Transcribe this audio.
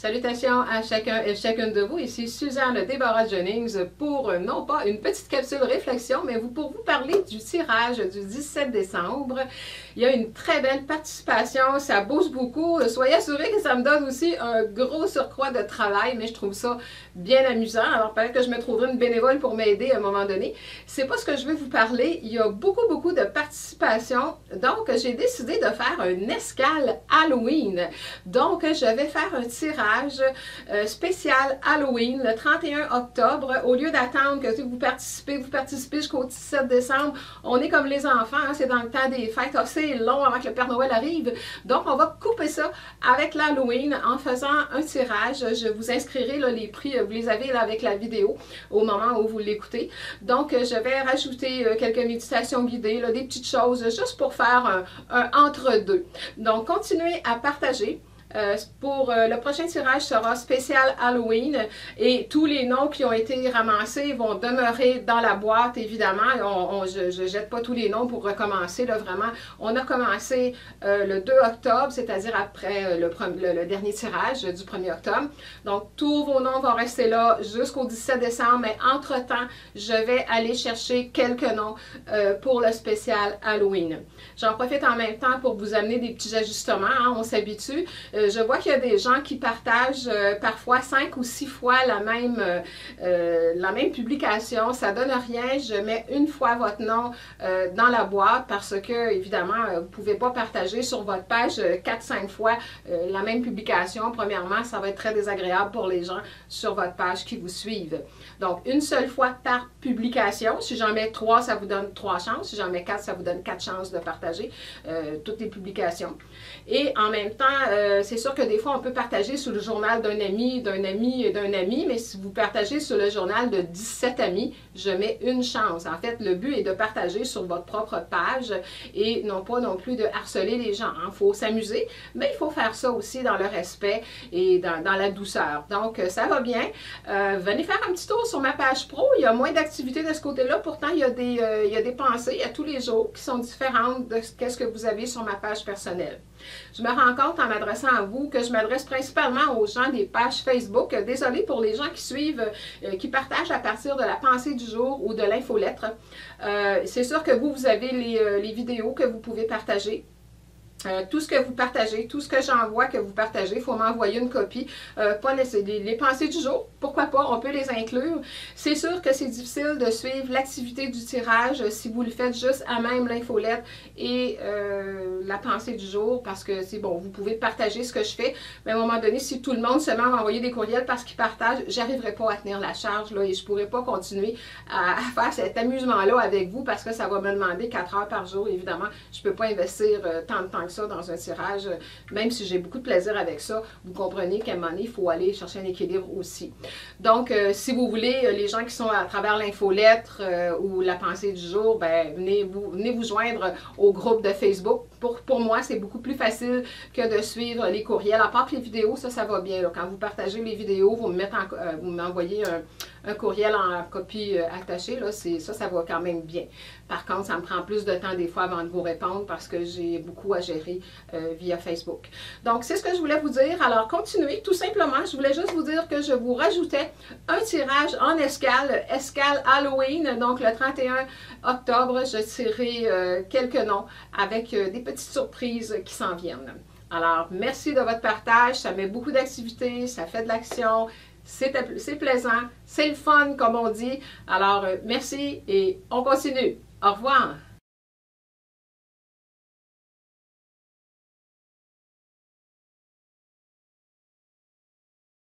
Salutations à chacun et chacune de vous. Ici Suzanne Déborah Jennings pour non pas une petite capsule réflexion, mais pour vous parler du tirage du 17 décembre. Il y a une très belle participation, ça bouge beaucoup. Soyez assurés que ça me donne aussi un gros surcroît de travail, mais je trouve ça bien amusant. Alors peut-être que je me trouverai une bénévole pour m'aider à un moment donné. C'est pas ce que je vais vous parler. Il y a beaucoup de participation. Donc j'ai décidé de faire une escale Halloween. Donc je vais faire un tirage spécial Halloween le 31 octobre. Au lieu d'attendre que vous participez jusqu'au 17 décembre, on est comme les enfants, hein, c'est dans le temps des fêtes, assez long avant que le Père Noël arrive. Donc on va couper ça avec l'Halloween en faisant un tirage. Je vous inscrirai là, les prix, vous les avez là, avec la vidéo au moment où vous l'écoutez. Donc je vais rajouter quelques méditations guidées, là, des petites choses juste pour faire un entre-deux. Donc continuez à partager. Pour le prochain tirage sera spécial Halloween et tous les noms qui ont été ramassés vont demeurer dans la boîte, évidemment. Je ne jette pas tous les noms pour recommencer, là, vraiment. On a commencé le 2 octobre, c'est-à-dire après le dernier tirage du 1er octobre. Donc, tous vos noms vont rester là jusqu'au 17 décembre, mais entre-temps, je vais aller chercher quelques noms pour le spécial Halloween. J'en profite en même temps pour vous amener des petits ajustements, hein, on s'habitue. Je vois qu'il y a des gens qui partagent parfois 5 ou 6 fois la même publication. Ça donne rien. Je mets une fois votre nom dans la boîte parce que, évidemment, vous ne pouvez pas partager sur votre page 4-5 fois la même publication. Premièrement, ça va être très désagréable pour les gens sur votre page qui vous suivent. Donc, une seule fois par publication. Si j'en mets 3, ça vous donne 3 chances. Si j'en mets 4, ça vous donne 4 chances de partager toutes les publications. Et en même temps, c'est sûr que des fois, on peut partager sur le journal d'un ami, mais si vous partagez sur le journal de 17 amis, je mets une chance. En fait, le but est de partager sur votre propre page et non pas non plus de harceler les gens. Il faut s'amuser, mais il faut faire ça aussi dans le respect et dans la douceur. Donc, ça va bien. Venez faire un petit tour sur ma page pro. Il y a moins d'activités de ce côté-là. Pourtant, il y a des pensées à tous les jours qui sont différentes de ce que vous avez sur ma page personnelle. Je me rends compte en m'adressant à vous que je m'adresse principalement aux gens des pages Facebook. Désolée pour les gens qui suivent, qui partagent à partir de la pensée du jour ou de l'infolettre. C'est sûr que vous avez les vidéos que vous pouvez partager. Tout ce que vous partagez, tout ce que j'envoie que vous partagez, il faut m'envoyer une copie. Pas les pensées du jour, pourquoi pas, on peut les inclure. C'est sûr que c'est difficile de suivre l'activité du tirage si vous le faites juste à même l'infolette et la pensée du jour, parce que c'est bon, vous pouvez partager ce que je fais, mais à un moment donné, si tout le monde seulement m'envoyer des courriels parce qu'ils partagent, j'arriverai pas à tenir la charge là, et je pourrai pas continuer à faire cet amusement-là avec vous parce que ça va me demander 4 heures par jour. Évidemment, je peux pas investir tant de temps que ça dans un tirage, même si j'ai beaucoup de plaisir avec ça, vous comprenez qu'à un moment donné, il faut aller chercher un équilibre aussi. Donc, si vous voulez, les gens qui sont à travers l'infolettre ou la pensée du jour, ben, venez vous joindre au groupe de Facebook. Pour moi, c'est beaucoup plus facile que de suivre les courriels. À part que les vidéos, ça va bien. Là. Quand vous partagez les vidéos, vous m'envoyez un courriel en copie attachée, là, ça va quand même bien. Par contre, ça me prend plus de temps des fois avant de vous répondre parce que j'ai beaucoup à gérer via Facebook. Donc, c'est ce que je voulais vous dire. Alors, continuez. Tout simplement, je voulais juste vous dire que je vous rajoutais un tirage en escale Halloween. Donc, le 31 octobre, je tirerai quelques noms avec des petites surprises qui s'en viennent. Alors, merci de votre partage. Ça met beaucoup d'activité, ça fait de l'action. C'est plaisant, c'est le fun, comme on dit. Alors, merci et on continue. Au revoir.